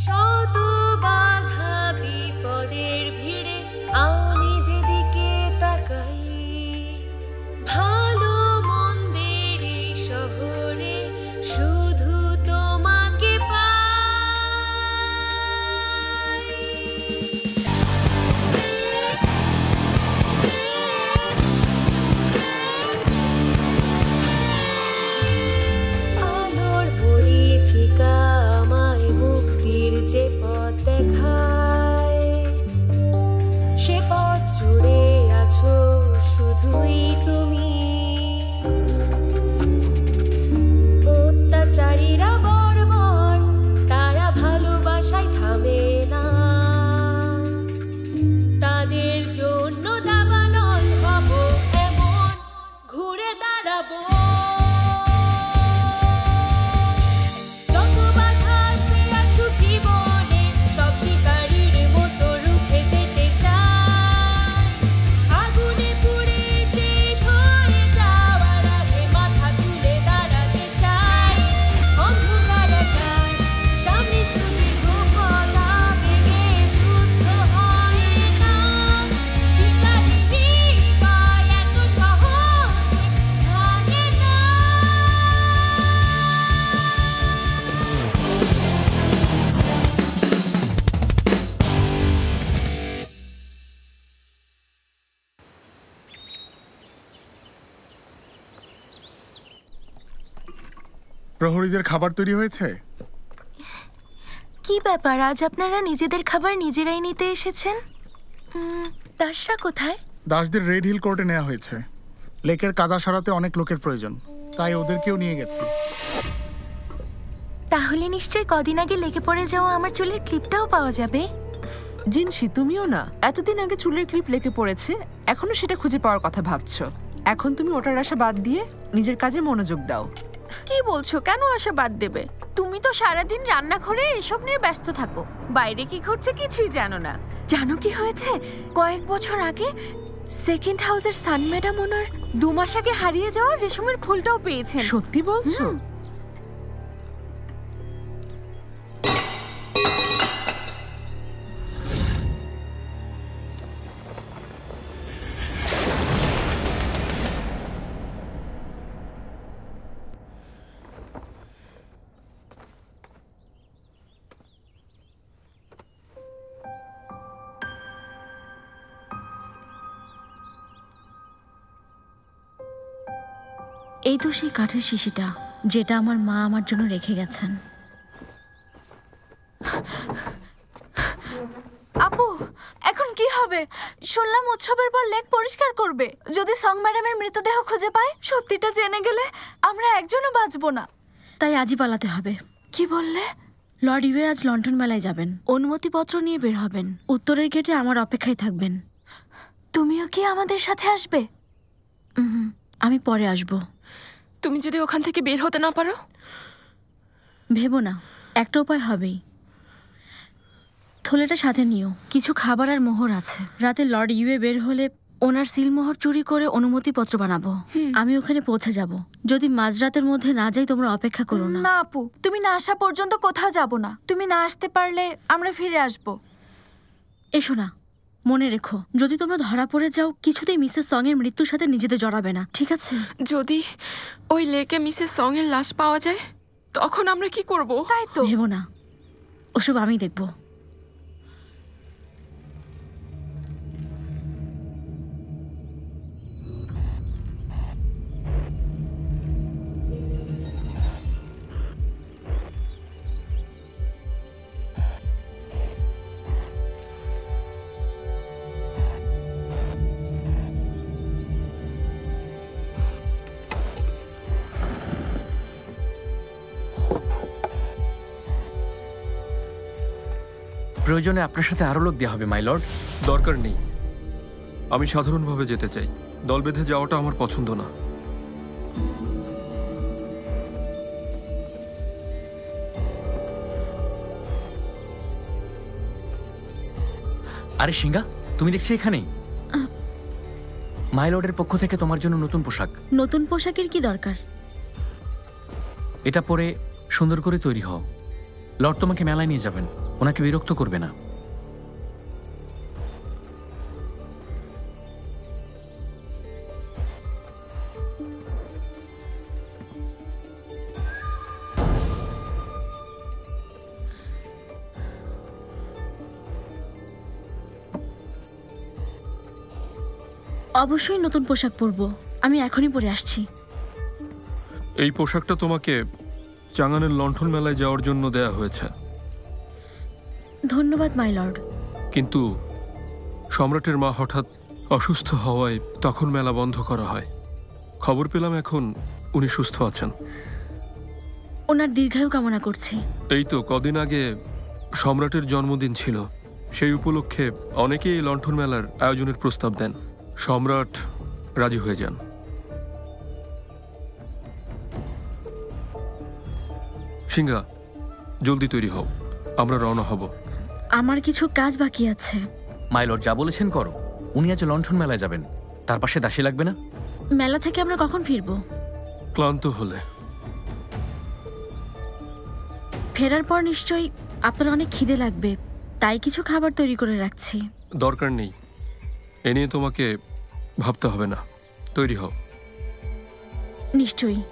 শত বাধা বিপদের ভিড়ে আমি যেদিকে তাকাই, ভালো মন্দের এই শহরে শুধু তোমাকে পাই। আলোর পরিচিকা আমায় মুক্তির যে পথ দেখায়, সে পথ জুড়ে আছো শুধুই তুমি। অত্যাচারীরা বর্বর, তারা ভালোবাসায় থামে না, তাদের জন্য দাবানল হব এমন ঘুরে দাঁড়াবো। যত বাধা আসবে আসুক জীবনে, সব শিকারীর মতো রুখে যেতে চাই। আগুনে পুড়ে শেষ হয়ে যাওয়ার আগে মাথা তুলে দাঁড়াতে চাই। অন্ধকার আকাশ, সামনে সুদীর্ঘ পথ, আবেগে যুদ্ধ হয় না। শিকারী হৃদয় এত সহজে ভাঙে না। প্রহরীদের খাবার তৈরি হয়েছে? কি ব্যাপার, আজ আপনারা নিজেদের খাবার নিজেরাই নিতে এসেছেন? দাসরা কোথায়? দাসদের রেড হিল কোর্টে নেওয়া হয়েছে। লেকের কাদা সারাতে অনেক লোকের প্রয়োজন, তাই ওদেরকেও নিয়ে গেছি। তাহলে নিশ্চয়ই কদিন আগে লেগে পড়ে যাওয়া আমার চুলের ক্লিপটাও পাওয়া যাবে। জিনসি, তুমিও না? এতদিন আগে চুলের ক্লিপ লেগে পড়েছে, এখনো সেটা খুঁজে পাওয়ার কথা ভাবছো? এখন তুমি ওটার আশা বাদ দিয়ে নিজের কাজে মনোযোগ দাও। কি বলছো? কেন আশা বাদ দেবে? তুমি তো সারাদিন রান্নাঘরে এসব নিয়ে ব্যস্ত থাকো, বাইরে কি ঘটছে কিছুই জানো না। জানো কি হয়েছে? কয়েক বছর আগে সেকেন্ড হাউসের সান ম্যাডাম ওনার 2 মাস আগে হারিয়ে যাওয়া রেশমের ফুলটাও পেয়েছেন। সত্যি বলছো? এই তো সেই কাঠের শিশিটা যেটা আমার মা আমার জন্য রেখে গেছেন। আপু, এখন কি হবে? শুনলাম উৎসবের পর লেক পরিষ্কার করবে। যদি সং ম্যাডামের মৃতদেহ খুঁজে পায়, সত্যিটা জেনে গেলে আমরা একজনও বাঁচবো না। তাই আজই পালাতে হবে। কি বললে? লর্ড ইউয়ে আজ লন্ডন মেলায় যাবেন, অনুমতিপত্র নিয়ে বের হবেন। উত্তরের গেটে আমার অপেক্ষায় থাকবেন। তুমিও কি আমাদের সাথে আসবে? আমি পরে আসব। তুমি যদি ওখান থেকে বের হতে না পারো? ভেবো না, একটা উপায় হবেই। থলেটা সাথে নিও, কিছু খাবার আর মোহর আছে। রাতে লর্ড ইউয়ে বের হলে ওনার সিলমোহর চুরি করে অনুমতিপত্র বানাবো। আমি ওখানে পৌঁছে যাব। যদি মাঝরাতের মধ্যে না যাই, তোমরা অপেক্ষা করো না। না আপু, তুমি না আসা পর্যন্ত কোথাও যাব না। তুমি না আসতে পারলে আমরা ফিরে আসব। এসো না, মনে রেখো, যদি তোমরা ধরা পড়ে যাও, কিছুতেই মিসেস সং এর মৃত্যুর সাথে নিজেদের জড়াবে না, ঠিক আছে? যদি ওই লেকে মিসেস সং এর লাশ পাওয়া যায়, তখন আমরা কি করব? তাই তো। ভেবো না, ওসব আমি দেখবো। প্রয়োজনে আপনার সাথে আরো লোক দেওয়া হবে, মাই লর্ড। দরকার নেই, আমি সাধারণভাবে যেতে চাই। দল বেঁধে যাওয়াটা আমার পছন্দ না। আরে সিঙ্গা, তুমি দেখছি এখানেই। মাই লর্ডের পক্ষ থেকে তোমার জন্য নতুন পোশাক। নতুন পোশাকের কি দরকার? এটা পরে সুন্দর করে তৈরি হও। লর্ড তোমাকে মেলায় নিয়ে যাবেন। ওনাকে বিরক্ত করবে না। অবশ্যই নতুন পোশাক পরবো, আমি এখনই পরে আসছি। এই পোশাকটা তোমাকে চাঙ্গানের লণ্ঠন মেলায় যাওয়ার জন্য দেয়া হয়েছে। ধন্যবাদ মাই লর্ড। কিন্তু সম্রাটের মা হঠাৎ অসুস্থ হওয়ায় তখন মেলা বন্ধ করা হয়। খবর পেলাম এখন উনি সুস্থ আছেন। ওনার দীর্ঘায়ু কামনা করছি। এই তো কদিন আগে সম্রাটের জন্মদিন ছিল, সেই উপলক্ষে অনেকেই এই লণ্ঠন মেলার আয়োজনের প্রস্তাব দেন। সম্রাট রাজি হয়ে যান। সিংহা, জলদি তৈরি হও, আমরা রওনা হব। আমার কিছু কাজ বাকি আছে। মাই লর্ড, যা বলেছেন করো। উনি আজ লণ্ঠন মেলায় যাবেন, তার পাশে দাসী লাগবে না? মেলা থেকে আমরা কখন ফিরবো? ক্লান্ত হলে। ফেরার পর নিশ্চয়ই আপনার অনেক খিদে লাগবে, তাই কিছু খাবার তৈরি করে রাখছি। দরকার নেই, এ নিয়ে তোমাকে ভাবতে হবে না। তৈরি হও। নিশ্চয়ই।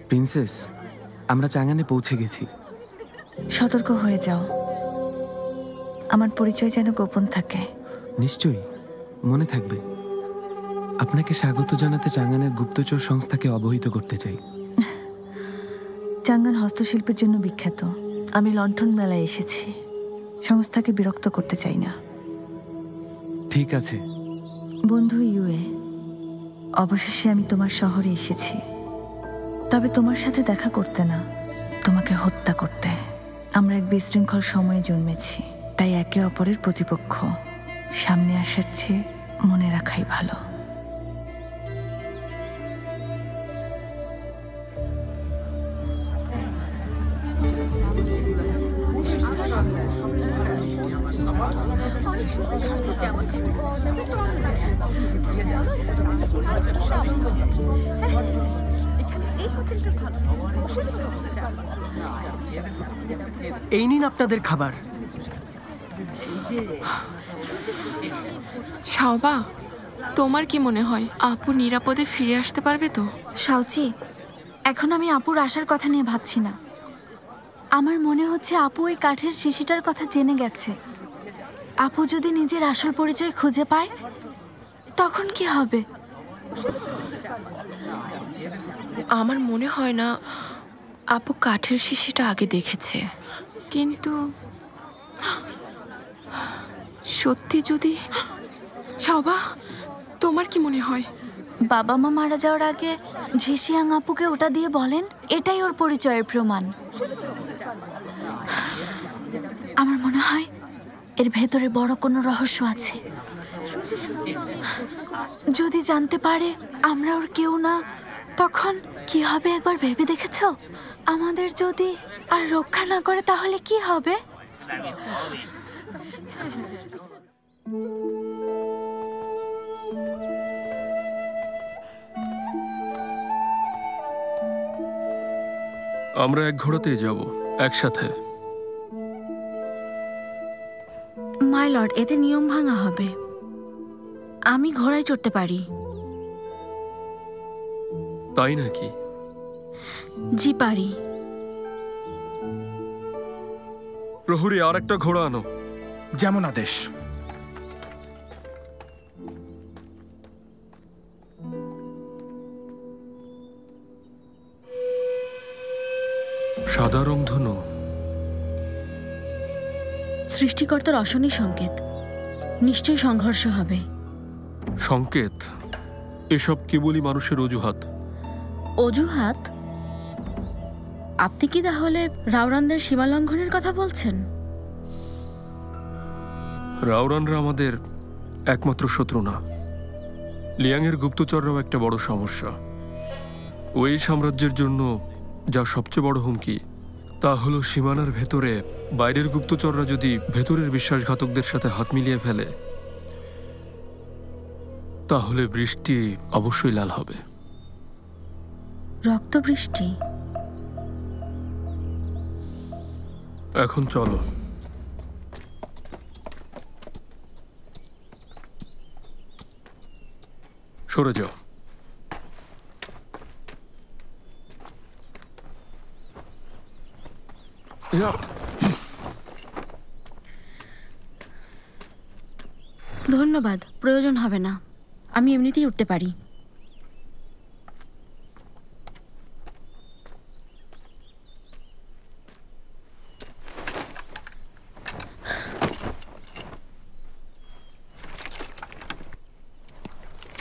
প্রিন্সেস, আমরা চাঙ্গানে পৌঁছে গেছি। সতর্ক হয়ে যাও, আমার পরিচয় যেন গোপন থাকে। নিশ্চয়ই, মনে থাকবে। আপনাকে স্বাগত জানাতে চাঙ্গানের গুপ্তচর সংস্থাকে অবহিত করতে চাই। চাঙ্গান হস্তশিল্পের জন্য বিখ্যাত। আমি লণ্ঠন মেলায় এসেছি, সংস্থাকে বিরক্ত করতে চাই না। ঠিক আছে বন্ধু ইউএ, অবশেষে আমি তোমার শহরে এসেছি, তবে তোমার সাথে দেখা করতে না, তোমাকে হত্যা করতে। আমরা এক বিশৃঙ্খল সময়ে জন্মেছি, তাই একে অপরের প্রতিপক্ষ। সামনে আসার চেয়ে মনে রাখাই ভালো। এই নিন আপনাদের খাবার। শাওবা, তোমার কি মনে হয় আপু নিরাপদে ফিরে আসতে পারবে তো? শাওচি, এখন আমি আপুর আসার কথা নিয়ে ভাবছি না। আমার মনে হচ্ছে আপু ওই কাঠের শিশিটার কথা জেনে গেছে। আপু যদি নিজের আসল পরিচয় খুঁজে পায়, তখন কি হবে? আমার মনে হয় না আপু কাঠের শিশিটা আগে দেখেছে। কিন্তু সত্যি যদি... শাওবা, তোমার কি মনে হয়? বাবা মা মারা যাওয়ার আগে ঝিসিয়াং আপুকে ওটা দিয়ে বলেন এটাই ওর পরিচয়ের প্রমাণ। আমার মনে হয় এর ভেতরে বড় কোনো রহস্য আছে। যদি জানতে পারে আমরা ওর কেউ না, তখন কি হবে একবার ভেবে দেখেছ? আমাদের যদি আর রক্ষা না করে তাহলে কি হবে? আমরা এক ঘোড়াতেই যাব, একসাথে। মাই লর্ড, এতে নিয়ম ভাঙা হবে। আমি ঘোড়ায় চড়তে পারি। তাই নাকি? জি পারি। প্রহরী, আর একটা ঘোড়া আনো। যেমন আদেশ। সাদা রংধনু সৃষ্টিকর্তার অশনি সংকেত। নিশ্চয়ই সংঘর্ষ হবে। সংকেত? এসব কেবলই মানুষের অজুহাত। অজুহাত? আপনি কি তাহলে রাউরানদের সীমা লঙ্ঘনের কথা বলছেন? রাউরানরা আমাদের একমাত্র শত্রু না। লিয়াংয়ের গুপ্তচররাও একটা বড় সমস্যা। ওই সাম্রাজ্যের জন্য যা সবচেয়ে বড় হুমকি তা হলো সীমানার ভেতরে বাইরের গুপ্তচররা যদি ভেতরের বিশ্বাসঘাতকদের সাথে হাত মিলিয়ে ফেলে তাহলে বৃষ্টি অবশ্যই লাল হবে। রক্ত বৃষ্টি? এখন চলো। সরে যাও। ধন্যবাদ, প্রয়োজন হবে না। আমি এমনিতেই উঠতে পারি।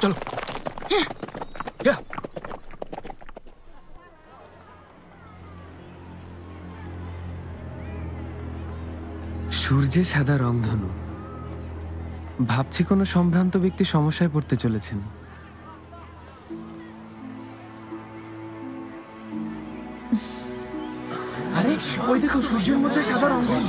চলো। সূর্যে সাদা রংধনু। ভাবছি কোনো সম্ভ্রান্ত ব্যক্তি সমস্যায় পড়তে চলেছেন। আরে ওই দেখো, সূর্যের মধ্যে সাদা রংধনু।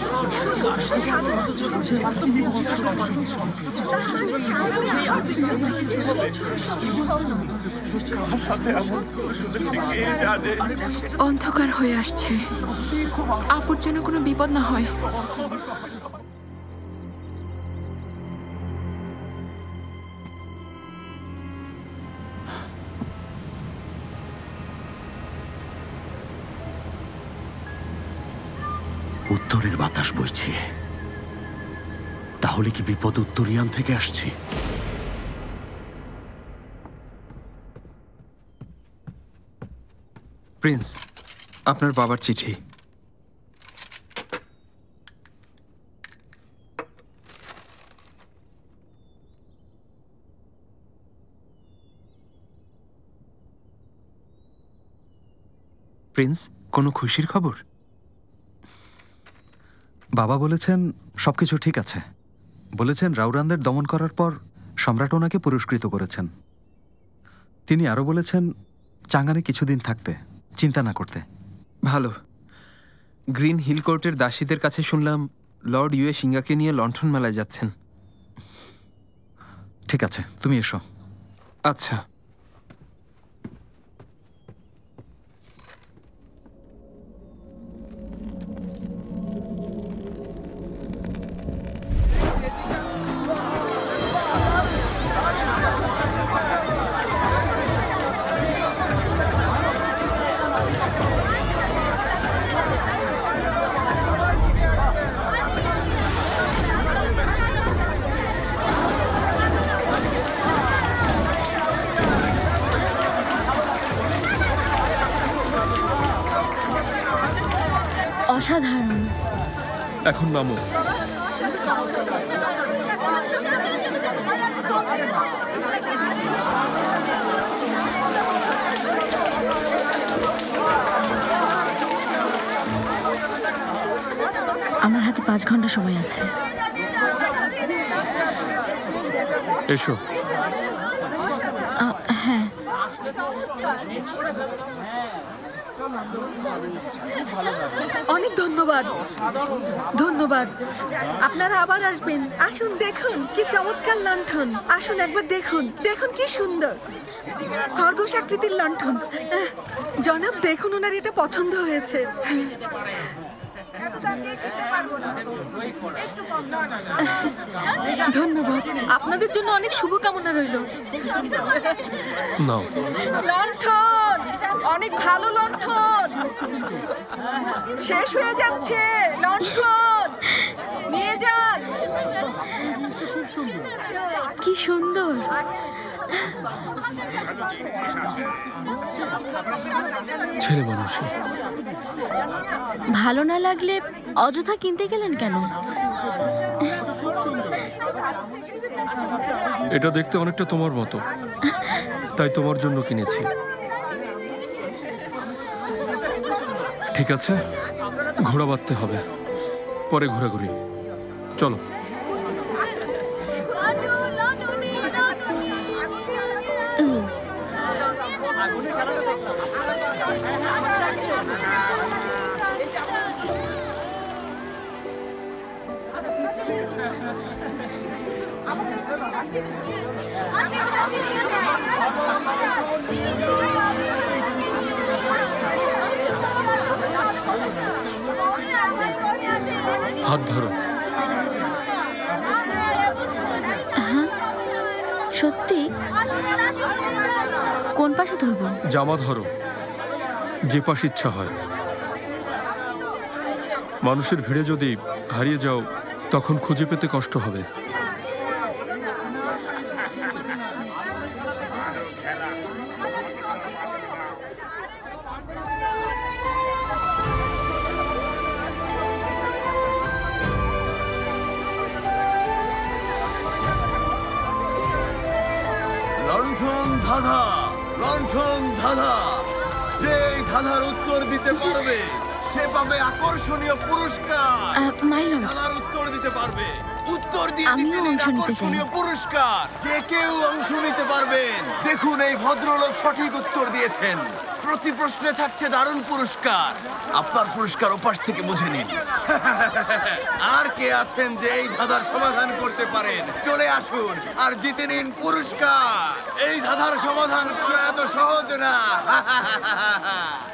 অন্ধকার হয়ে আসছে, আপুর যেন কোনো বিপদ না হয়। উত্তরের বাতাস বইছে, তাহলে কি বিপদ উত্তরিয়ান থেকে আসছে? প্রিন্স, আপনার বাবার চিঠি। প্রিন্স, কোনো খুশির খবর? বাবা বলেছেন সবকিছু ঠিক আছে। বলেছেন রাউরানদের দমন করার পর সম্রাট ওনাকে পুরস্কৃত করেছেন। তিনি আরও বলেছেন চাঙ্গানে কিছুদিন থাকতে, চিন্তা না করতে। ভালো। গ্রিন হিল কোর্টের দাসীদের কাছে শুনলাম লর্ড ইউএ সিঙ্গাকে নিয়ে লণ্ঠন মেলায় যাচ্ছেন। ঠিক আছে, তুমি এসো। আচ্ছা। অসাধারণ। এখন নামো। আমার হাতে 5 ঘন্টা সময় আছে। এসো। হ্যাঁ। অনেক ধন্যবাদ। ধন্যবাদ। আপনারা আবার আসবেন। আসুন, দেখুন কি চমৎকার লণ্ঠন। আসুন একবার দেখুন, দেখুন কি সুন্দর খরগোশ আকৃতির লণ্ঠন। জনাব, দেখুন ওনার এটা পছন্দ হয়েছে। ধন্যবাদ। আপনাদের জন্য অনেক শুভকামনা রইল। নাও। লণ্ঠন। অনেক ভালো লণ্ঠন, শেষ হয়ে যাচ্ছে লণ্ঠন, নিয়ে যান। কি সুন্দর। ছেলে মানুষই। ভালো না লাগলে অযথা কিনতে গেলেন কেন? এটা দেখতে অনেকটা তোমার মতো, তাই তোমার জন্য কিনেছি। ঠিক আছে, ঘোড়া বাঁধতে হবে, পরে ঘোরাঘুরি। চলো। হাত ধরো। সত্যি? কোন পাশে ধরবো? জামা ধরো, যে পাশে ইচ্ছা হয়। মানুষের ভিড়ে যদি হারিয়ে যাও তখন খুঁজে পেতে কষ্ট হবে। লণ্ঠন ধাঁধা, লণ্ঠন ধাঁধা। যে এই ধাঁধার উত্তর দিতে পারবে সে পাবে আকর্ষণীয় পুরস্কার। ধাঁধার উত্তর দিতে পারবে, উত্তর দিয়ে দিতে নিন আকর্ষণীয় পুরস্কার। যে কেউ অংশ নিতে পারবেন। দেখুন এই ভদ্রলোক সঠিক উত্তর দিয়েছেন। প্রতি প্রশ্নে থাকছে দারুণ পুরস্কার। আপনার পুরস্কার ওপাশ থেকে বুঝে নিন। আর কে আছেন যে এই ধাঁধার সমাধান করতে পারেন? চলে আসুন আর জিতে নিন পুরস্কার। এই ধাঁধার সমাধান করা এত সহজ না।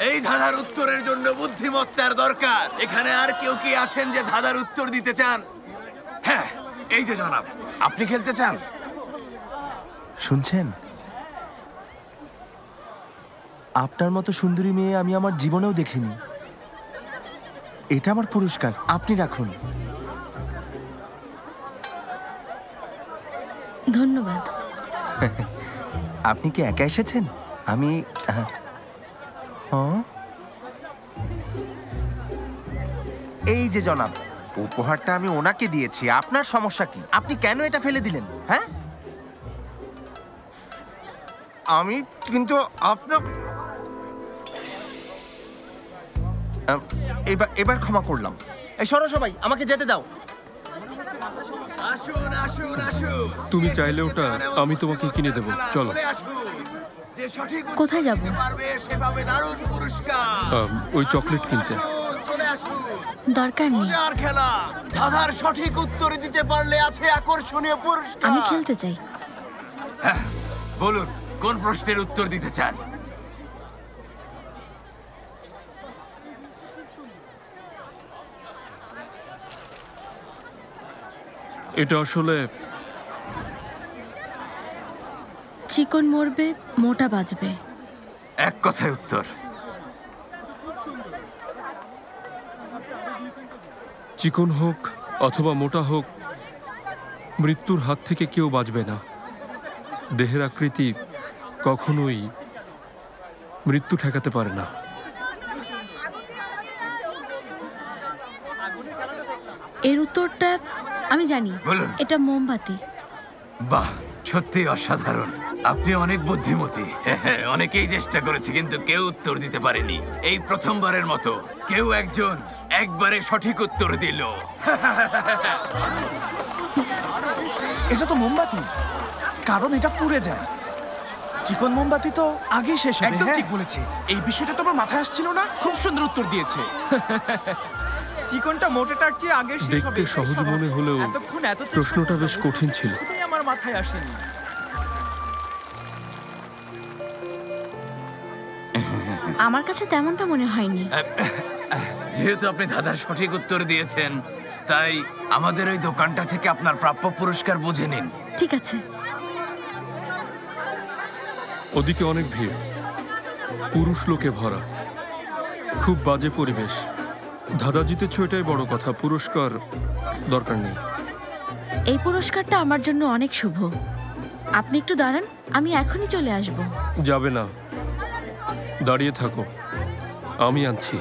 এই ধাঁধার উত্তরের জন্য বুদ্ধিমত্তার দরকার। এখানে আর কেউ কি আছেন যে ধাঁধার উত্তর দিতে চান? হ্যাঁ, এই যে জনাব, আপনি খেলতে চান? শুনছেন, আপনার মতো সুন্দরী মেয়ে আমি আমার জীবনেও দেখিনি। এটা আমার পুরস্কার, আপনি রাখুন। ধন্যবাদ। আপনি কি একা এসেছেন? আমি এই যে জনাব, উপহারটা আমি ওনাকে দিয়েছি। আপনার সমস্যা কি? আপনি কেন এটা ফেলে দিলেন? হ্যাঁ, আমি কিন্তু আপনার এবার ক্ষমা করলাম। এই সরো সবাই, আমাকে যেতে দাও। আসুন আসুন আসুন। তুমি চাইলে ওটা আমি তোমাকে কিনে দেবো। চলো। যে সঠিক কোথায় যাব? পারবে সে পাবে দারুণ পুরস্কার। ওই চকলেট কিনতে। চলে আসুন। দরকার নেই। মজার খেলা। ধাঁধার সঠিক উত্তর দিতে পারলে আছে আকর্ষণীয় পুরস্কার। আমি খেলতে চাই। হ্যাঁ, বলুন কোন প্রশ্নের উত্তর দিতে চান? এটা আসলে চিকন মরবে, মোটা বাজবে। এক কথায় উত্তর। চিকন হোক অথবা মোটা হোক, মৃত্যুর হাত থেকে কেউ বাঁচবে না। দেহের আকৃতি কখনোই মৃত্যু ঠেকাতে পারে না। এর উত্তরটা আমি জানি। বলুন। এটা মোমবাতি। বাহ, সত্যি অসাধারণ। আপনি অনেক বুদ্ধিমতী। অনেকেই চেষ্টা করেছে কিন্তু কেউ উত্তর দিতে পারেনি। এই প্রথমবারের মতো কেউ একজন একবারে সঠিক উত্তর দিল। এটা তো মোমবাতি, কারণ এটা পুড়ে যায়। চিকন মোমবাতি তো আগেই শেষ হবে। একদম ঠিক বলেছে। এই বিষয়টা তো আমার মাথায় আসছিল না। খুব সুন্দর উত্তর দিয়েছে। চিকনটা মোটেটার চেয়ে আগে শেষ হবে। দেখতে সহজ মনে হলেও প্রশ্নটা বেশ কঠিন ছিল। আমার মাথায় আসেনি। আমার কাছে তেমনটা মনে হয়নি। যেহেতু আপনি ধাঁধার সঠিক উত্তর দিয়েছেন, তাই আমাদের ওই দোকানটা থেকে আপনার প্রাপ্য পুরস্কার বুঝে নিন। ঠিক আছে। ওদিকে অনেক ভিড়, পুরুষ লোকে ভরা, খুব বাজে পরিবেশ। ধাঁধা জিতেছ এটাই বড় কথা, পুরস্কার দরকার নেই। এই পুরস্কারটা আমার জন্য অনেক শুভ। আপনি একটু দাঁড়ান, আমি এখনই চলে আসব। যাবে না, দাঁড়িয়ে থাকো, আমি আনছি।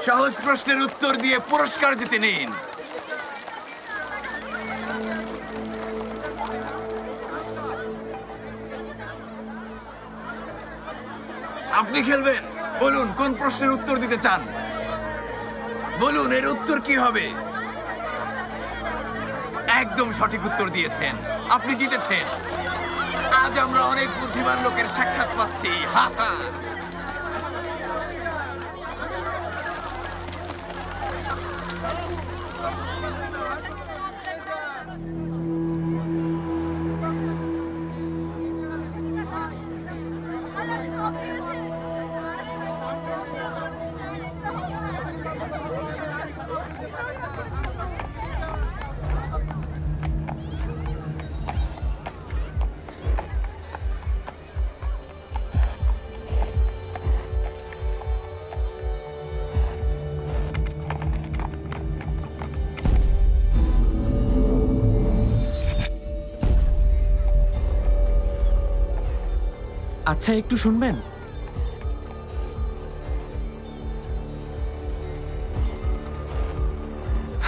সহজ প্রশ্নের উত্তর দিয়ে পুরস্কার জিতে নিন। আপনি খেলবেন, বলুন কোন প্রশ্নের উত্তর দিতে চান, বলুন এর উত্তর কি হবে। একদম সঠিক উত্তর দিয়েছেন, আপনি জিতেছেন। আজ আমরা অনেক বুদ্ধিমান লোকের সাক্ষাৎ পাচ্ছি। হা হা। আচ্ছা, একটু শুনবেন?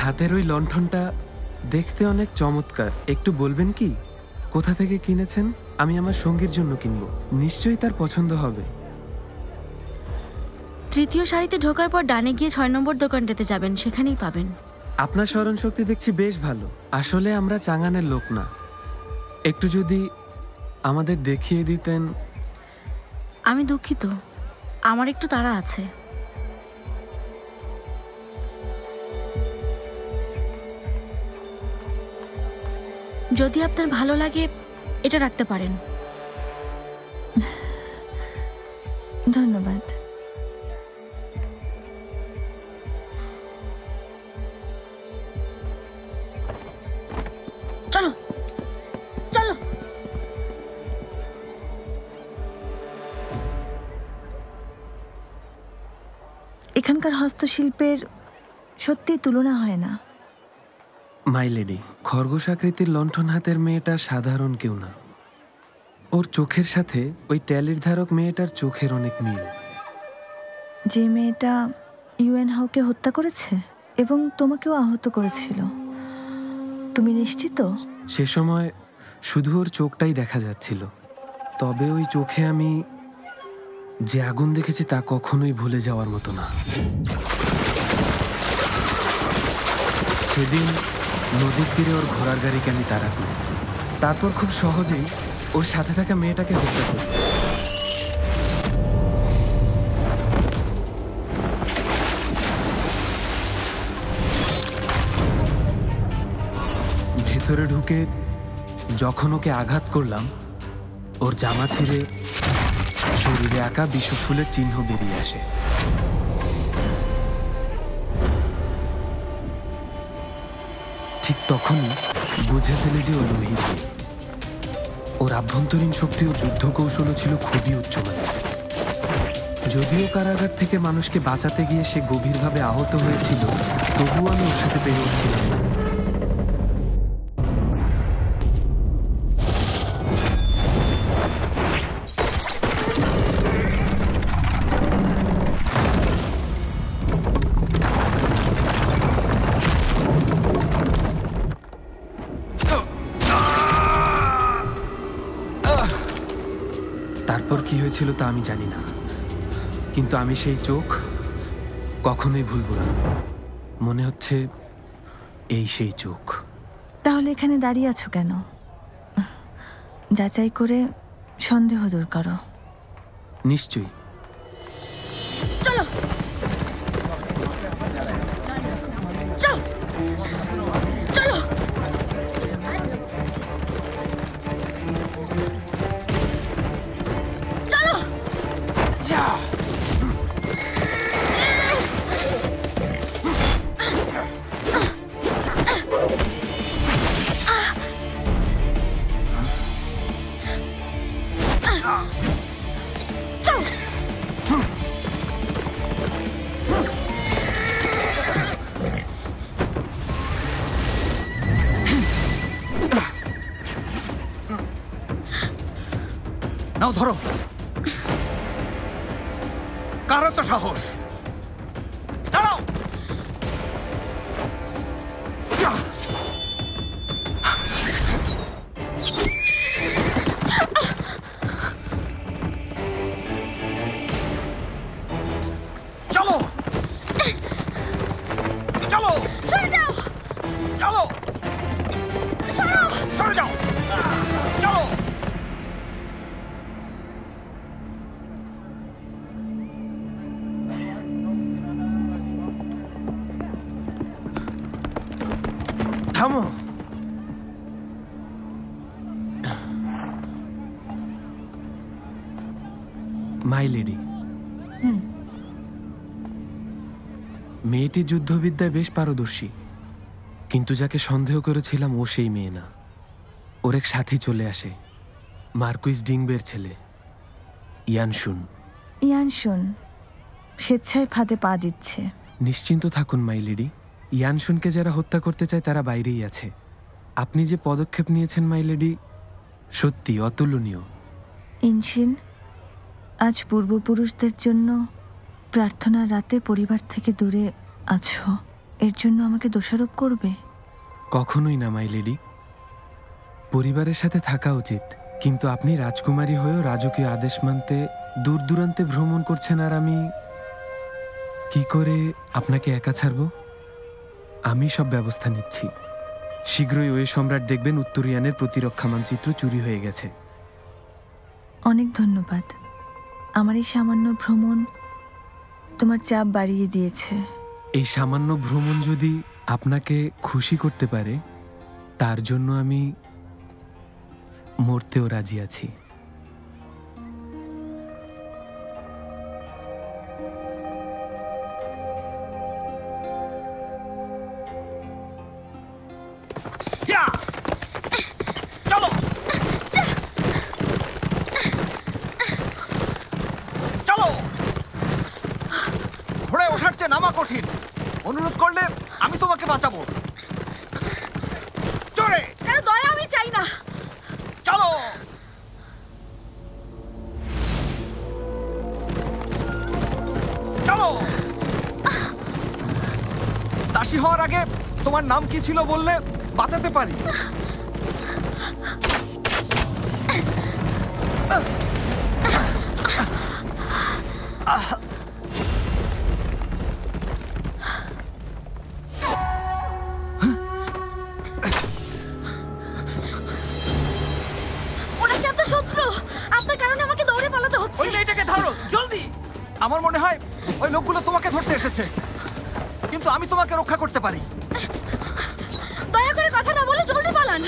হাতের ওই লণ্ঠনটা দেখতে অনেক চমৎকার, একটু বলবেন কি কোথা থেকে কিনেছেন? আমি আমার সঙ্গীর জন্য কিনবো, নিশ্চয়ই তার পছন্দ হবে। তৃতীয় সারিতে ঢোকার পর ডানে গিয়ে 6 নম্বর দোকানটাতে যাবেন, সেখানেই পাবেন। আপনার স্মরণ শক্তি দেখছি বেশ ভালো। আসলে আমরা চাঙ্গানের লোক না, একটু যদি আমাদের দেখিয়ে দিতেন। আমি দুঃখিত, আমার একটু তাড়া আছে। যদি আপনার ভালো লাগে এটা রাখতে পারেন। ধন্যবাদ। চলো চলো। এখানকার হস্তশিল্পের সত্যি তুলনা হয় না। মাই লেডি, খরগোশ আকৃতির লণ্ঠন হাতের মেয়েটা সাধারণ কেউ না। ওর চোখের সাথে ওই ট্যালির ধারক মেয়েটার চোখের অনেক মিল। যে মেয়েটা ইউএন হাউকে হত্যা করেছে এবং তোমাকেও আহত করেছিল, তুমি নিশ্চিত? সে সময় শুধু ওর চোখটাই দেখা যাচ্ছিল, তবে ওই চোখে আমি যে আগুন দেখেছি তা কখনোই ভুলে যাওয়ার মতো না। সেদিন নদীর তীরে ওর ঘোড়ার গাড়িকে আমি তাড়া করি, তারপর খুব সহজেই ওর সাথে থাকা মেয়েটাকে হত্যা করি। ভেতরে ঢুকে যখন ওকে আঘাত করলাম, ওর জামা ছিঁড়ে শরীরে আঁকা বিষফুলের চিহ্ন বেরিয়ে আসে। ঠিক তখনই বুঝে ফেলে যে ও লোহিত। ওর আভ্যন্তরীণ শক্তি ও যুদ্ধ কৌশলও ছিল খুবই উচ্চমানের। যদিও কারাগার থেকে মানুষকে বাঁচাতে গিয়ে সে গভীরভাবে আহত হয়েছিল, তবুও আমি ওর সাথে পেরে উঠছিলাম না। তারপর কি হয়েছিল তা আমি জানি না, কিন্তু আমি সেই চোখ কখনোই ভুলব না। মনে হচ্ছে এই সেই চোখ। তাহলে এখানে দাঁড়িয়ে আছো কেন? যাচাই করে সন্দেহ দূর করো। নিশ্চয়ই। চলো চলো চলো। ধরো। কারো তো সাহস! দাঁড়াও! চলো চলো সরে যাও! চলো সরো! সরে যাও চলো। থামো। মাই লেডি, মেয়েটি যুদ্ধবিদ্যায় বেশ পারদর্শী, কিন্তু যাকে সন্দেহ করেছিলাম ও সেই মেয়ে না। ওর এক সাথী চলে আসে, মার্কুইস ডিংবের ছেলে ইয়ানশুন। ইয়ানশুন স্বেচ্ছায় ফাঁদে পা দিচ্ছে। নিশ্চিন্ত থাকুন মাই লেডি, ইয়ানশুনকে যারা হত্যা করতে চায় তারা বাইরেই আছে। আপনি যে পদক্ষেপ নিয়েছেন মাই লেডি, সত্যি অতুলনীয়। ইনশিন, আজ পূর্বপুরুষদের জন্য প্রার্থনার রাতে পরিবার থেকে দূরে আছো, এর জন্য আমাকে দোষারোপ করবে? কখনোই না মাই লেডি, পরিবারের সাথে থাকা উচিত, কিন্তু আপনি রাজকুমারী হয়েও রাজকীয় আদেশ মানতে দূর দূরান্তে ভ্রমণ করছেন, আর আমি কি করে আপনাকে একা ছাড়ব? আমি সব ব্যবস্থা নিচ্ছি। শীঘ্রই ওই সম্রাট দেখবেন উত্তরিয়ানের প্রতিরক্ষা মানচিত্র চুরি হয়ে গেছে। অনেক ধন্যবাদ। আমার এই সামান্য ভ্রমণ তোমার চাপ বাড়িয়ে দিয়েছে। এই সামান্য ভ্রমণ যদি আপনাকে খুশি করতে পারে, তার জন্য আমি মরতেও রাজি আছি। চলো চলো। ঘোড়ায় ওঠার চেয়ে নামা কঠিন। অনুরোধ করলে আমি তোমাকে বাঁচাবো। চলে দয়া আমি চাই না। চলো চলো। দাসী হওয়ার আগে তোমার নাম কি ছিল বললে বাঁচাতে পারি। ওরা কি আপনার শত্রু? আপনার কারণে আমাকে দৌড়ে পালাতে হচ্ছে। ওই মেয়েটাকে ধরো জলদি। আমার মনে হয় ওই লোকগুলো তোমাকে ধরতে এসেছে, কিন্তু আমি তোমাকে রক্ষা করতে পারি। দয়া করে কথা না বলে জলদি পালান।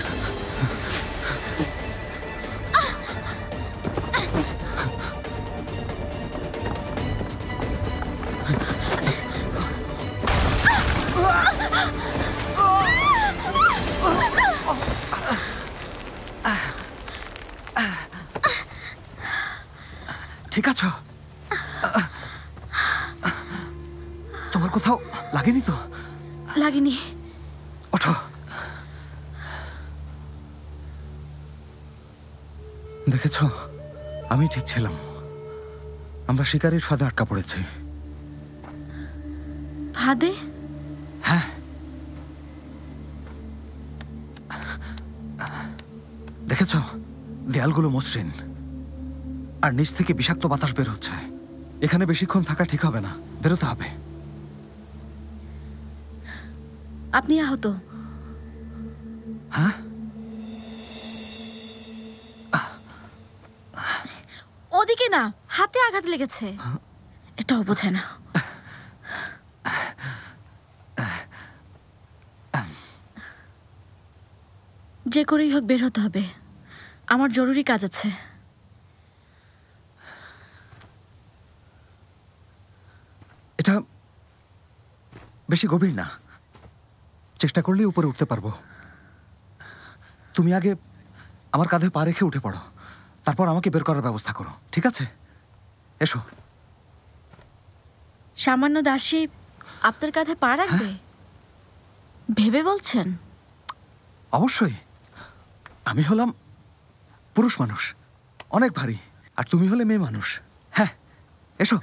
ঠিক আছো? তোমার কোথাও লাগেনি তো? লাগেনি। ওঠো। দেখেছ, আমি ঠিক ছিলাম। আমরা শিকারীর ফাঁদে আটকা পড়েছি। ফাঁদে? হ্যাঁ। দেখেছ, দেয়ালগুলো মসৃণ, আর নিচ থেকে বিষাক্ত বাতাস বের হচ্ছে। এখানে বেশিক্ষণ থাকা ঠিক হবে না, বেরোতে হবে। আপনি আহত? হ্যাঁ। ওদিকে না, হাতে আঘাত লেগেছে। এটাও বোঝে না। যে করেই হোক বের হতে হবে, আমার জরুরি কাজ আছে। এটা বেশি গভীর না, চেষ্টা করলেই উপরে উঠতে পারবো। তুমি আগে আমার কাঁধে পা রেখে উঠে পড়ো, তারপর আমাকে বের করার ব্যবস্থা করো, ঠিক আছে? এসো। সামান্য দাসী আপনার কাঁধে পা রাখবে? ভেবে বলছেন? অবশ্যই। আমি হলাম পুরুষ মানুষ, অনেক ভারী, আর তুমি হলে মেয়ে মানুষ। হ্যাঁ, এসো।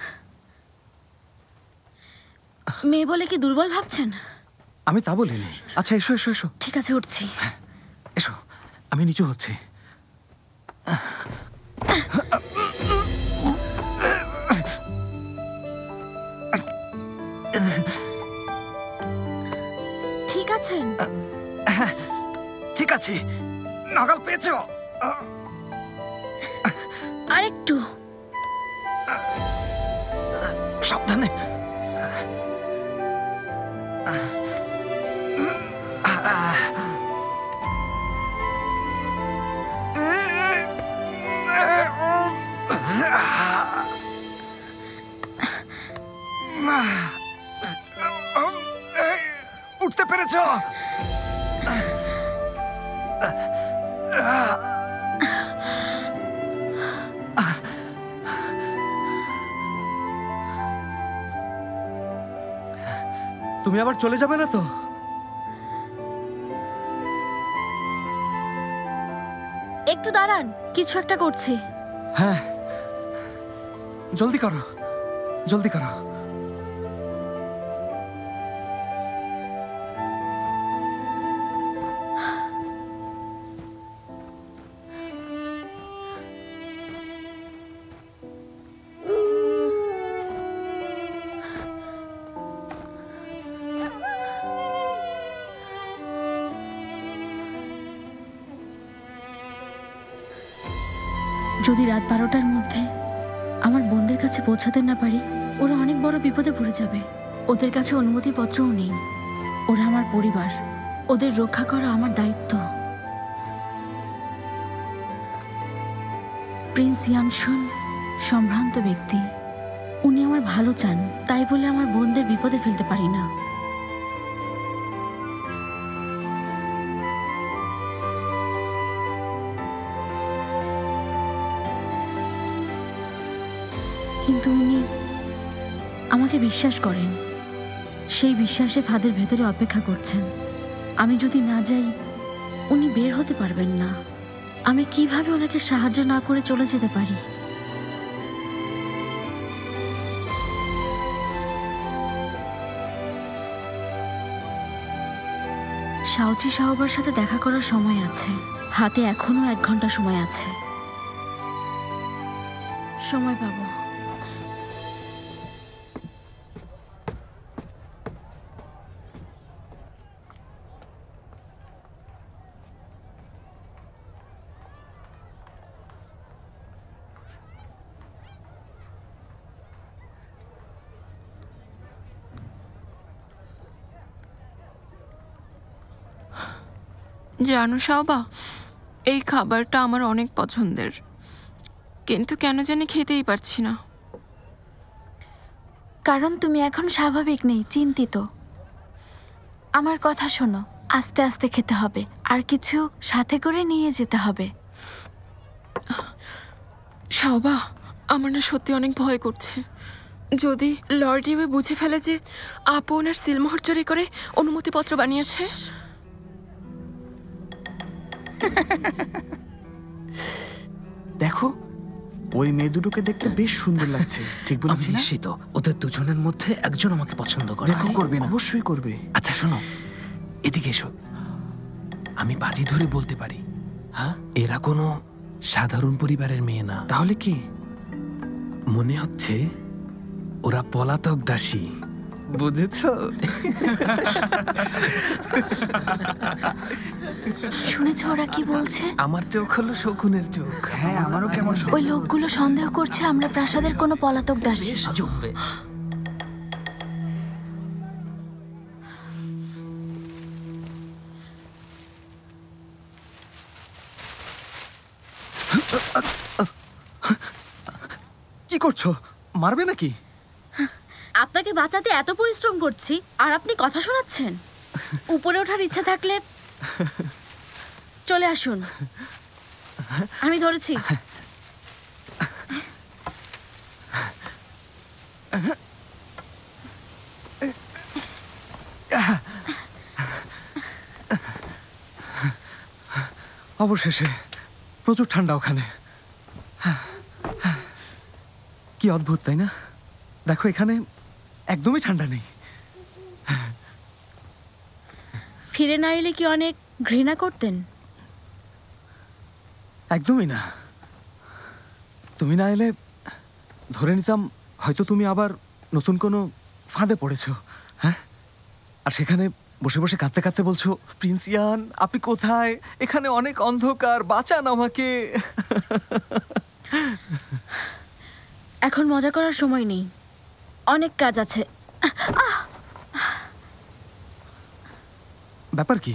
মেয়ে বলে কি দুর্বল ভাবছেন? আমি তা বলিনি। আচ্ছা, এসো এসো এসো। ঠিক আছে, উঠছি। এসো, আমি নিচু হচ্ছি। ঠিক আছেন? হ্যাঁ, ঠিক আছে। নাগাল পেয়েছ? আরেকটু সাবধানে। উঠতে পেরেছ? তুমি আবার চলে যাবে না তো? একটু দাঁড়ান, কিছু একটা করছি। হ্যাঁ, জলদি করো, জলদি করো। যদি রাত 12টার মধ্যে আমার বোনদের কাছে পৌঁছাতে না পারি, ওরা অনেক বড় বিপদে পড়ে যাবে। ওদের কাছে অনুমতিপত্রও নেই। ওরা আমার পরিবার, ওদের রক্ষা করা আমার দায়িত্ব। প্রিন্স ইয়াংশুন সম্ভ্রান্ত ব্যক্তি, উনি আমার ভালো চান, তাই বলে আমার বোনদের বিপদে ফেলতে পারি না। কিন্তু উনি আমাকে বিশ্বাস করেন, সেই বিশ্বাসে ফাঁদের ভেতরে অপেক্ষা করছেন। আমি যদি না যাই, উনি বের হতে পারবেন না। আমি কিভাবে ওনাকে সাহায্য না করে চলে যেতে পারি? শাওচি সাহবার সাথে দেখা করার সময় আছে, হাতে এখনো 1 ঘন্টা সময় আছে। সময় পাবো। জানো শাওবা, এই খাবারটা আমার অনেক পছন্দের, কিন্তু কেন জানি খেতেই পারছি না। কারণ তুমি এখন স্বাভাবিক নেই, চিন্তিত। আমার কথা শোনো, আস্তে আস্তে খেতে হবে, আর কিছু সাথে করে নিয়ে যেতে হবে। শাওবা, আমার না সত্যি অনেক ভয় করছে। যদি লর্ড ইউয়ে বুঝে ফেলে যে আপু ওনার সিলমোহর চুরি করে অনুমতিপত্র বানিয়েছে। দেখো, ওই মেয়ে দুটোকে দেখতে বেশ সুন্দর লাগছে, ঠিক বলেছি না? নিশ্চিত ওদের দুজনের মধ্যে একজন আমাকে পছন্দ করে। দেখো, করবে না? অবশ্যই করবে। আচ্ছা শোনো, এদিকে এসো। আমি বাজি ধরে বলতে পারি, হ্যাঁ, এরা কোনো সাধারণ পরিবারের মেয়ে না। তাহলে কি? মনে হচ্ছে ওরা পলাতক দাসী। বুঝেছো? শুনেছো ওরা কি বলছে? আমার চোখ হলো শকুনের চোখ। হ্যাঁ, আমারও কেমন। ওই লোকগুলো সন্দেহ করছে আমরা প্রাসাদের কোনো পলাতক দাসী। জমবে। কি করছো? মারবে নাকি? আপনাকে বাঁচাতে এত পরিশ্রম করছি, আর আপনি কথা শোনাচ্ছেন? উপরে ওঠার ইচ্ছা থাকলে চলে আসুন, আমি ধরেছি। অবশেষে। প্রচুর ঠান্ডা ওখানে। কি অদ্ভুত তাই না? দেখো এখানে একদমই ঠান্ডা নেই। ফিরে না এলে কি অনেক ঘৃণা করতেন? একদমই না। তুমি না এলে ধরে নিতাম হয়তো তুমি আবার নতুন কোনো ফাঁদে পড়েছো। হ্যাঁ, আর সেখানে বসে বসে কাঁদতে কাঁদতে বলছো, প্রিন্স ইয়ান আপনি কোথায়? এখানে অনেক অন্ধকার, বাঁচান আমাকে। এখন মজা করার সময় নেই, অনেক কাজ আছে। ব্যাপার কি?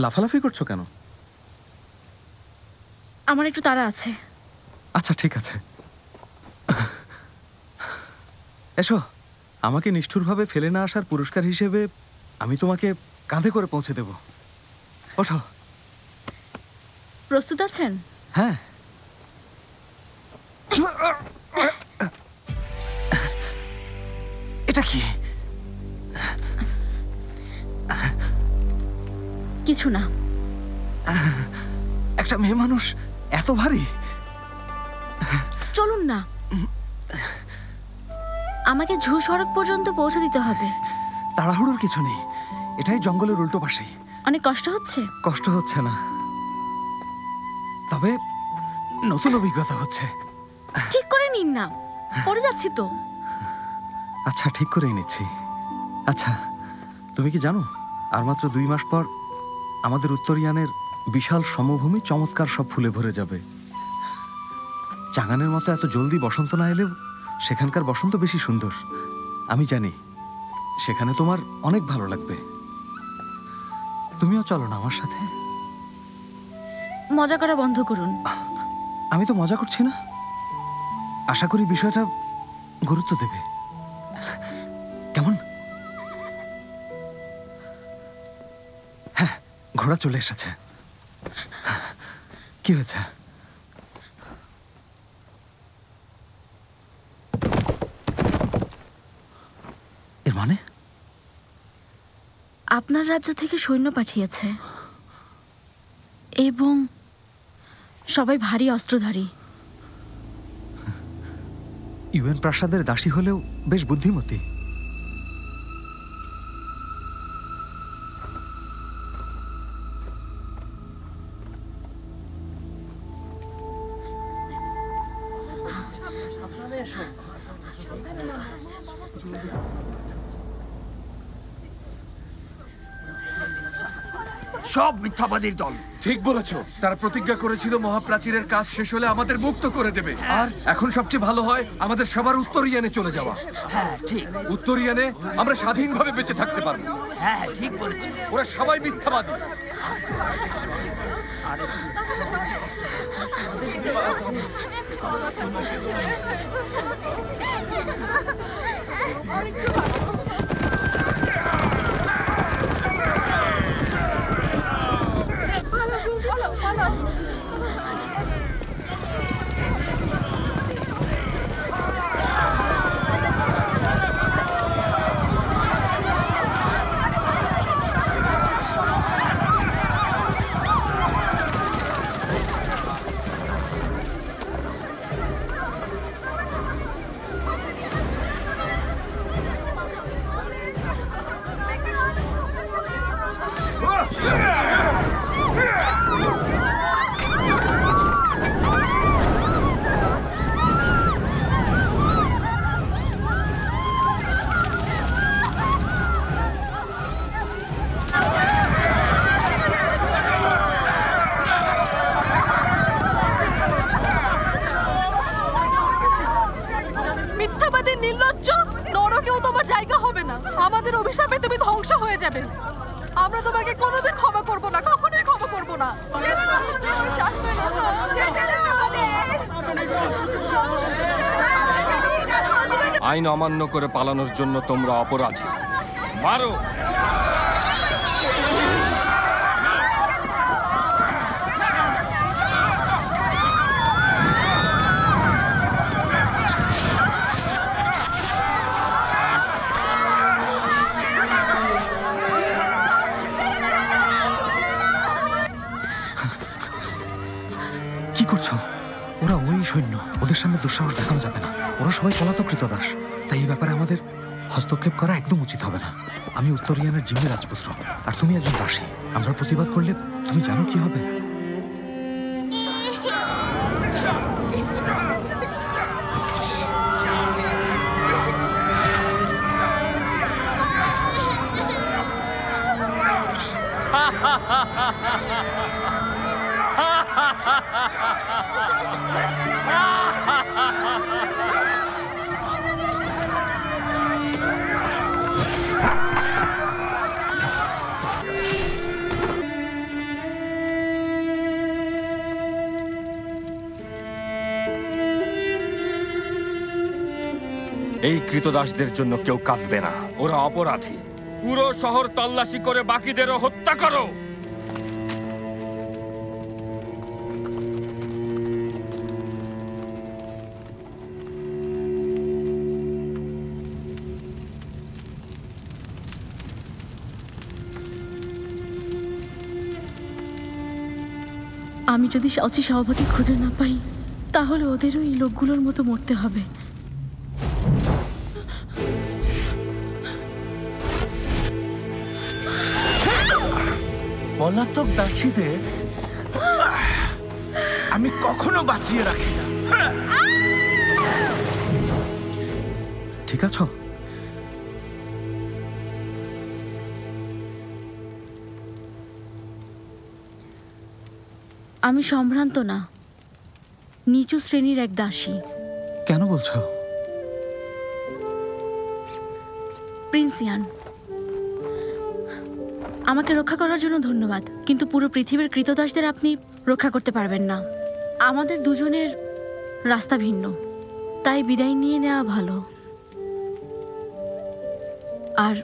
লাফালাফি করছো কেন? আমার একটু তাড়া আছে। আচ্ছা ঠিক আছে, এসো। আমাকে নিষ্ঠুরভাবে ফেলে না আসার পুরস্কার হিসেবে আমি তোমাকে কাঁধে করে পৌঁছে দেব। ওঠো। প্রস্তুত আছেন? হ্যাঁ। এটা কি? কিছু না। একটা মেয়ে মানুষ এত ভারী? চলুন না, আমাকে ঝু সড়ক পর্যন্ত পৌঁছে দিতে হবে। তাড়াহুড়োর কিছু নেই, এটাই জঙ্গলের উল্টো পাশে। অনেক কষ্ট হচ্ছে? কষ্ট হচ্ছে না, তবে নতুন অভিজ্ঞতা হচ্ছে। ঠিক করে নিন না, পড়ে যাচ্ছি তো। আচ্ছা ঠিক করেই নিচ্ছি। আচ্ছা তুমি কি জানো, আর মাত্র 2 মাস পর আমাদের উত্তরিয়ানের বিশাল সমভূমি চমৎকার সব ফুলে ভরে যাবে। চাঙানের মতো এত জলদি বসন্ত না এলেও সেখানকার বসন্ত বেশি সুন্দর। আমি জানি সেখানে তোমার অনেক ভালো লাগবে। তুমিও চলো না আমার সাথে? মজা করা বন্ধ করুন। আমি তো মজা করছি না, আশা করি বিষয়টা গুরুত্ব দেবে। কেমন? হ্যাঁ, ঘোড়া চলে এসেছে। কি হয়েছে? এর মানে? আপনার রাজ্য থেকে সৈন্য পাঠিয়েছে এবং সবাই ভারী অস্ত্রধারী। ইউএন প্রাসাদের দাসী হলেও বেশ বুদ্ধিমতী। সব মিথ্যাবাদীর দল। ঠিক বলেছো, তারা প্রতিজ্ঞা করেছিল মহাপ্রাচীরের কাজ শেষ হলে আমাদের মুক্ত করে দেবে। আর এখন সবচেয়ে ভালো হয় আমাদের সবার উত্তরিয়ানে চলে যাওয়া। হ্যাঁ ঠিক। উত্তরিয়ানে আমরা স্বাধীনভাবে বেঁচে থাকতে পারবো। হ্যাঁ ঠিক বলেছো। ওরা সবাই মিথ্যাবাদী। মিথ্যাবাদী নির্লজ্জ, নরকেও তোমার জায়গা হবে না। আমাদের অভিশাপে তুমি ধ্বংস হয়ে যাবে। আমরা তোমাকে কোনোদিন ক্ষমা করব না, কখনোই ক্ষমা করব না। আইন অমান্য করে পালানোর জন্য তোমরা অপরাধী। মারো। কি করছো? ওরা ওই সৈন্য, ওদের সামনে দুঃসাহস দেখানো যাবে না। ওরা সবাই পলাতক ক্রীতদাস, তাই এই ব্যাপারে আমাদের হস্তক্ষেপ করা একদম উচিত হবে না। আমি উত্তরিয়ানের জিম্মি রাজপুত্র, আর তুমি একজন দাসী। আমরা প্রতিবাদ করলে তুমি জানো কি হবে। এই ক্রীতদাসদের জন্য কেউ কাঁদবে না, ওরা অপরাধী। পুরো শহর তল্লাশি করে বাকিদেরও হত্যা করো। আমি যদি অচি সভাপতি খুঁজে না পাই, তাহলে ওদেরও এই লোকগুলোর মতো মরতে হবে। পলাতক দাসীদের আমি কখনো বাঁচিয়ে রাখি না। ঠিক আছো? আমি সম্ভ্রান্ত না, নিচু শ্রেণীর এক দাসী। কেন বলছো? প্রিন্স ইয়ান, আমাকে রক্ষা করার জন্য ধন্যবাদ, কিন্তু পুরো পৃথিবীর ক্রীতদাসদের আপনি রক্ষা করতে পারবেন না। আমাদের দুজনের রাস্তা ভিন্ন, তাই বিদায় নিয়ে নেওয়া ভালো। আর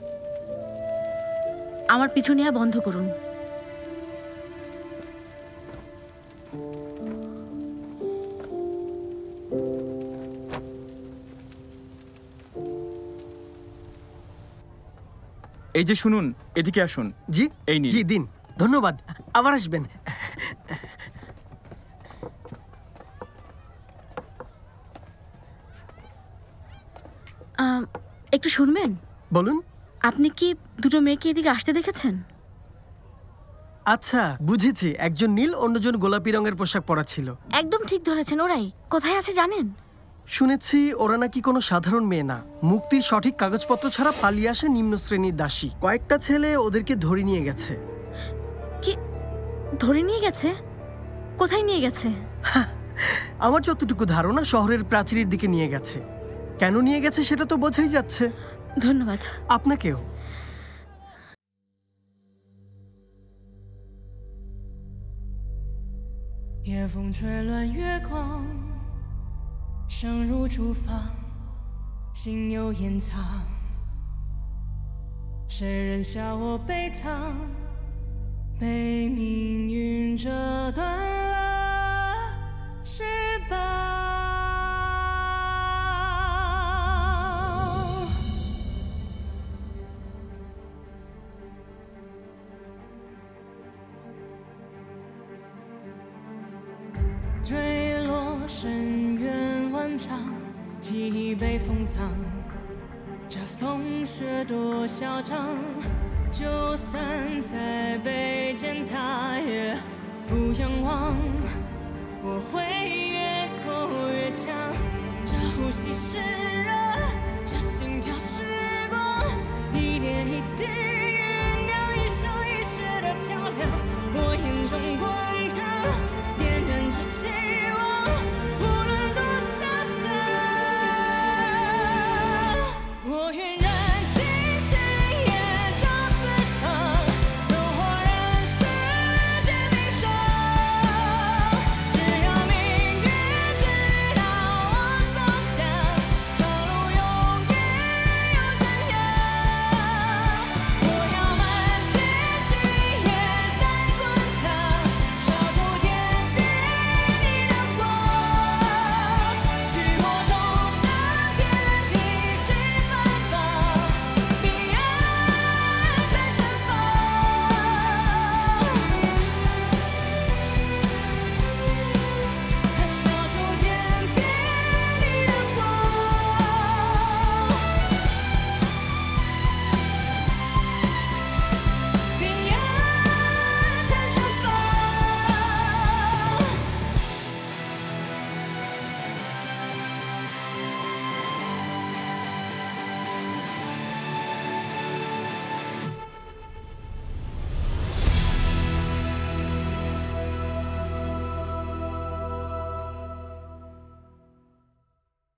আমার পিছু নেওয়া বন্ধ করুন। এই যে শুনুন, এদিকে আসুন। জি এই নিন। জি দিন। ধন্যবাদ, আবার আসবেন। একটু শুনবেন? বলুন। আপনি কি দুটো মেয়েকে এদিকে আসতে দেখেছেন? আচ্ছা, বুঝেছি। একজন নীল, অন্যজন গোলাপি রঙের পোশাক পরা ছিল। একদম ঠিক ধরেছেন। ওরাই কোথায় আছে জানেন? শুনেছি ওরা নাকি কোনো সাধারণ মেয়ে না, মুক্তির সঠিক কাগজপত্র ছাড়া পালিয়ে আসে নিম্ন শ্রেণীর দাসী। কয়েকটা ছেলে ওদেরকে ধরে নিয়ে গেছে। কি ধরে নিয়ে গেছে? কোথায় নিয়ে গেছে? আমার যতটুকু ধারণা শহরের প্রাচীরের দিকে নিয়ে গেছে। কেন নিয়ে গেছে সেটা তো বোঝাই যাচ্ছে। ধন্যবাদ। আপনাকেও। 夜风吹乱月光，声如竹房，心有掩藏。谁人笑我悲怆，被命运折断了翅膀。坠落深渊万丈，记忆被封藏。这风雪多嚣张，就算再被践踏，也不仰望。我会越挫越强，这呼吸是热，这心跳是光，一点一滴酝酿，一生一世的较量。我眼中滚烫。